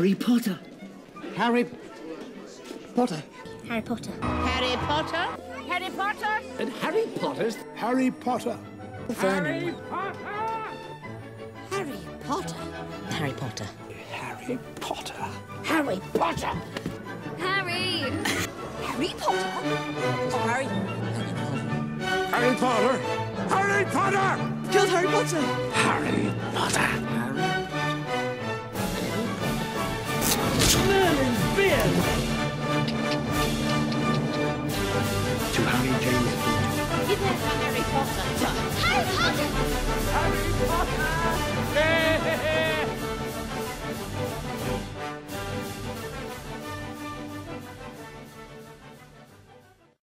Harry Potter. Harry Potter. Harry Potter. Harry Potter? Harry Potter? And Harry Potter's... Harry Potter. Harry Potter! Harry Potter? Harry Potter. Harry Potter. Harry Potter? Harry! Harry Potter? Oh, Harry. Harry Potter. Harry Potter. Killed Harry Potter! Harry Potter. Merlin's beard! To Harry James Potter. Is that Harry Potter? Harry Potter! Harry Potter!